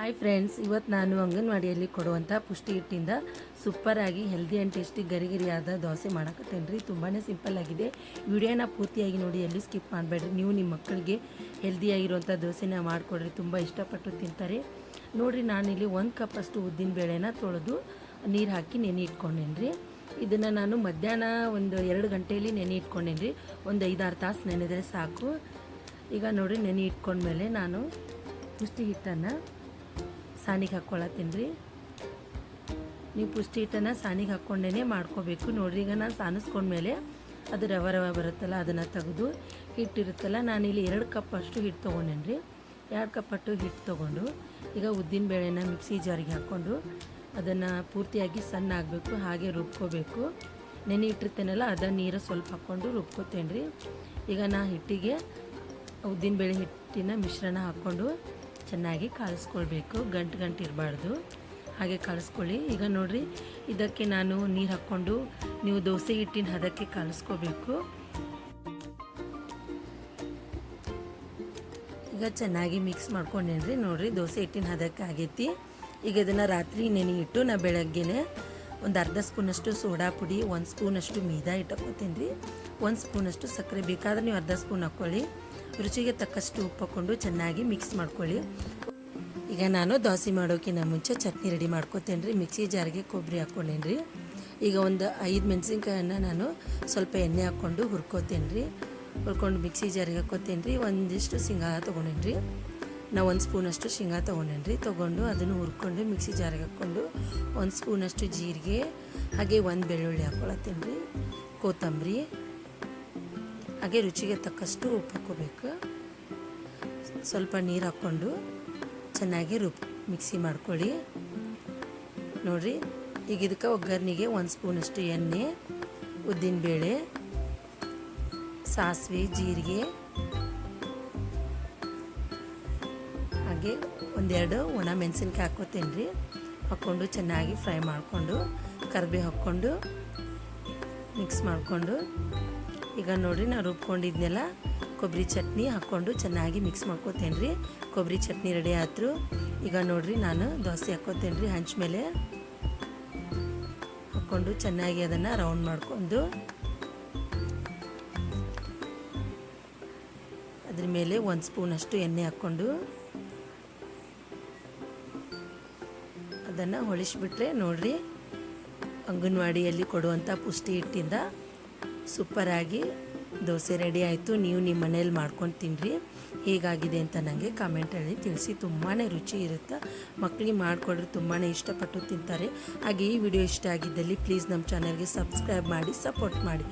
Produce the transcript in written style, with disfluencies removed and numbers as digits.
Hi friends, ಇವತ್ತು ನಾನು ಅಂಗನವಾಡಿಯಲ್ಲಿ ಕೊಡುವಂಥ ಪುಷ್ಟಿ ಹಿಟ್ಟಿಂದ ಸೂಪರಾಗಿ ಹೆಲ್ದಿ ಆ್ಯಂಡ್ ಟೇಸ್ಟಿ ಗರಿಗರಿಯಾದ ದೋಸೆ ಮಾಡಕತ್ತೇನೆ ರೀ. ತುಂಬಾ ಸಿಂಪಲ್ ಆಗಿದೆ. ವಿಡಿಯೋನ ಪೂರ್ತಿಯಾಗಿ ನೋಡಿ, ಎಲ್ಲಿ ಸ್ಕಿಪ್ ಮಾಡಬೇಡ್ರಿ. ನೀವು ನಿಮ್ಮ ಮಕ್ಕಳಿಗೆ ಹೆಲ್ದಿಯಾಗಿರುವಂಥ ದೋಸೆನ ಮಾಡಿಕೊಡ್ರಿ, ತುಂಬ ಇಷ್ಟಪಟ್ಟು ತಿಂತಾರೆ. ನೋಡಿರಿ, ನಾನಿಲ್ಲಿ 1 ಕಪ್ ಅಷ್ಟು ಉದ್ದಿನ ಬೇಳೆನ ತೊಳೆದು ನೀರು ಹಾಕಿ ನೆನೆ ಇಟ್ಕೊಂಡೇನಿ ರೀ. ಇದನ್ನು ನಾನು ಮಧ್ಯಾಹ್ನ ಒಂದು 2 ಗಂಟೆಯಲ್ಲಿ ನೆನೆ ಇಟ್ಕೊಂಡೇನಿ ರೀ. ಒಂದು 5-6 ತಾಸು ನೆನೆದರೆ ಸಾಕು. ಈಗ ನೋಡಿರಿ, ನೆನೆ ಇಟ್ಕೊಂಡ್ಮೇಲೆ ನಾನು ಪುಷ್ಟಿ ಹಿಟ್ಟನ್ನು ಸಾನಿಗೆ ಹಾಕ್ಕೊಳತ್ತೀನಿ ರೀ. ನೀವು ಪುಷ್ಟಿ ಹಿಟ್ಟನ್ನು ಸಾನಿಗೆ ಹಾಕ್ಕೊಂಡೇ ಮಾಡ್ಕೋಬೇಕು. ನೋಡಿರಿ, ಈಗ ನಾನು ಸಾನಿಸ್ಕೊಂಡ್ಮೇಲೆ ಅದು ರವೆ ಬರುತ್ತಲ್ಲ, ಅದನ್ನು ತೆಗೆದು ಹಿಟ್ಟಿರುತ್ತಲ್ಲ, ನಾನಿಲ್ಲಿ 2 ಕಪ್ ಅಷ್ಟು ಹಿಟ್ಟು ತೊಗೊಂಡೇನಿ ರೀ. 2 ಕಪ್ ಅಷ್ಟು ಹಿಟ್ಟು ತೊಗೊಂಡು ಈಗ ಉದ್ದಿನ ಬೇಳೆನ ಮಿಕ್ಸಿ ಜಾರಿಗೆ ಹಾಕ್ಕೊಂಡು ಅದನ್ನು ಪೂರ್ತಿಯಾಗಿ ಸಣ್ಣ ಆಗಬೇಕು, ಹಾಗೆ ರುಬ್ಕೋಬೇಕು. ನೆನೆ ಇಟ್ಟಿರ್ತೇನಲ್ಲ, ಅದನ್ನು ನೀರು ಸ್ವಲ್ಪ ಹಾಕ್ಕೊಂಡು ರುಬ್ಕೋತೇನೆ ರೀ. ಈಗ ನಾ ಹಿಟ್ಟಿಗೆ ಉದ್ದಿನ ಬೇಳೆ ಹಿಟ್ಟಿನ ಮಿಶ್ರಣ ಹಾಕ್ಕೊಂಡು ಚೆನ್ನಾಗಿ ಕಾಳಿಸ್ಕೊಳ್ಬೇಕು. ಗಂಟು ಇರಬಾರ್ದು, ಹಾಗೆ ಕಾಳಿಸ್ಕೊಳ್ಳಿ. ಈಗ ನೋಡಿರಿ, ಇದಕ್ಕೆ ನಾನು ನೀರು ಹಾಕ್ಕೊಂಡು, ನೀವು ದೋಸೆ ಹಿಟ್ಟಿನ ಹದಕ್ಕೆ ಕಾಳಿಸ್ಕೋಬೇಕು. ಈಗ ಚೆನ್ನಾಗಿ ಮಿಕ್ಸ್ ಮಾಡ್ಕೊಂಡೇನ್ರಿ. ನೋಡಿರಿ, ದೋಸೆ ಹಿಟ್ಟಿನ ಹದಕ್ಕೆ ಆಗೈತಿ. ಈಗ ಇದನ್ನು ರಾತ್ರಿ ನೆನೆ ಇಟ್ಟು ನಾ ಬೆಳಗ್ಗೆನೆ ಒಂದು ಅರ್ಧ ಸ್ಪೂನಷ್ಟು ಸೋಡಾ ಪುಡಿ, 1 ಸ್ಪೂನಷ್ಟು ಮೈದಾ ಹಿಟ್ಟು ಹಾಕ್ಕೋತೀನಿ ರೀ. 1 ಸ್ಪೂನಷ್ಟು ಸಕ್ಕರೆ, ಬೇಕಾದ್ರೆ ನೀವು ಅರ್ಧ ಸ್ಪೂನ್ ಹಾಕ್ಕೊಳ್ಳಿ. ರುಚಿಗೆ ತಕ್ಕಷ್ಟು ಉಪ್ಪು ಹಾಕ್ಕೊಂಡು ಚೆನ್ನಾಗಿ ಮಿಕ್ಸ್ ಮಾಡ್ಕೊಳ್ಳಿ. ಈಗ ನಾನು ದೋಸೆ ಮಾಡೋಕ್ಕಿಂತ ಮುಂಚೆ ಚಟ್ನಿ ರೆಡಿ ಮಾಡ್ಕೋತೇನೆ ರೀ. ಮಿಕ್ಸಿ ಜಾರಿಗೆ ಕೊಬ್ಬರಿ ಹಾಕ್ಕೊಂಡೇನಿ ರೀ. ಈಗ ಒಂದು 5 ಮೆಣಸಿನ್ಕಾಯನ್ನು ನಾನು ಸ್ವಲ್ಪ ಎಣ್ಣೆ ಹಾಕ್ಕೊಂಡು ಹುರ್ಕೋತೇನೆ ರೀ. ಹುರ್ಕೊಂಡು ಮಿಕ್ಸಿ ಜಾರಿಗೆ ಹಾಕ್ಕೋತೇನೆ ರೀ. ಒಂದಿಷ್ಟು ಶೇಂಗಾ ತೊಗೊಂಡೇನಿ ರೀ. ನಾವು 1 ಸ್ಪೂನಷ್ಟು ಶೇಂಗಾ ತೊಗೊಂಡೇನಿ ರೀ. ತೊಗೊಂಡು ಅದನ್ನು ಹುರ್ಕೊಂಡು ಮಿಕ್ಸಿ ಜಾರಿಗೆ ಹಾಕ್ಕೊಂಡು 1 ಸ್ಪೂನಷ್ಟು ಜೀರಿಗೆ, ಹಾಗೆ 1 ಬೆಳ್ಳುಳ್ಳಿ ಹಾಕ್ಕೊಳತ್ತೀನಿ ರೀ. ಕೊತ್ತಂಬರಿ, ಹಾಗೆ ರುಚಿಗೆ ತಕ್ಕಷ್ಟು ಉಪ್ಪು ಹಾಕ್ಕೋಬೇಕು. ಸ್ವಲ್ಪ ನೀರು ಹಾಕ್ಕೊಂಡು ಚೆನ್ನಾಗಿ ಮಿಕ್ಸಿ ಮಾಡ್ಕೊಳ್ಳಿ. ನೋಡಿರಿ, ಈಗ ಇದಕ್ಕೆ ಒಗ್ಗರಣೆಗೆ 1 ಸ್ಪೂನಷ್ಟು ಎಣ್ಣೆ, ಉದ್ದಿನಬೇಳೆ, ಸಾಸಿವೆ, ಜೀರಿಗೆ, ಹಾಗೆ 1-2 ಒಣ ಮೆಣಸಿನ್ಕಾಯಿ ಹಾಕ್ಕೋತೇನೆ ರೀ. ಹಾಕ್ಕೊಂಡು ಚೆನ್ನಾಗಿ ಫ್ರೈ ಮಾಡಿಕೊಂಡು ಕರಿಬೇವು ಹಾಕ್ಕೊಂಡು ಮಿಕ್ಸ್ ಮಾಡಿಕೊಂಡು, ಈಗ ನೋಡಿರಿ, ನಾನು ರುಬ್ಕೊಂಡಿದ್ನೆಲ್ಲ ಕೊಬ್ಬರಿ ಚಟ್ನಿ ಹಾಕ್ಕೊಂಡು ಚೆನ್ನಾಗಿ ಮಿಕ್ಸ್ ಮಾಡ್ಕೋತೇನೆ ರೀ. ಕೊಬ್ಬರಿ ಚಟ್ನಿ ರೆಡಿ ಆಯ್ತು. ಈಗ ನೋಡಿರಿ, ನಾನು ದೋಸೆ ಹಾಕ್ಕೋತೇನೆ ರೀ. ಹಂಚ ಮೇಲೆ ಹಾಕ್ಕೊಂಡು ಚೆನ್ನಾಗಿ ಅದನ್ನು ರೌಂಡ್ ಮಾಡ್ಕೊಂಡು ಅದ್ರ ಮೇಲೆ 1 ಸ್ಪೂನಷ್ಟು ಎಣ್ಣೆ ಹಾಕ್ಕೊಂಡು ಅದನ್ನು ಹೊಳಿಸ್ಬಿಟ್ರೆ ನೋಡಿರಿ, ಅಂಗನವಾಡಿಯಲ್ಲಿ ಕೊಡುವಂಥ ಪುಷ್ಟಿ ಹಿಟ್ಟಿಂದ ಸೂಪರಾಗಿ ದೋಸೆ ರೆಡಿ ಆಯಿತು. ನೀವು ನಿಮ್ಮ ಮನೇಲಿ ಮಾಡ್ಕೊಂಡು ತಿನ್ನಿರಿ. ಹೇಗಾಗಿದೆ ಅಂತ ನನಗೆ ಕಾಮೆಂಟಲ್ಲಿ ತಿಳಿಸಿ. ತುಂಬಾ ರುಚಿ ಇರುತ್ತೆ. ಮಕ್ಕಳಿಗೆ ಮಾಡಿಕೊಡ್ರೆ ತುಂಬಾ ಇಷ್ಟಪಟ್ಟು ತಿಂತಾರೆ. ಹಾಗೆ ಈ ವಿಡಿಯೋ ಇಷ್ಟ ಆಗಿದ್ದಲ್ಲಿ ಪ್ಲೀಸ್ ನಮ್ಮ ಚಾನಲ್ಗೆ ಸಬ್ಸ್ಕ್ರೈಬ್ ಮಾಡಿ, ಸಪೋರ್ಟ್ ಮಾಡಿ.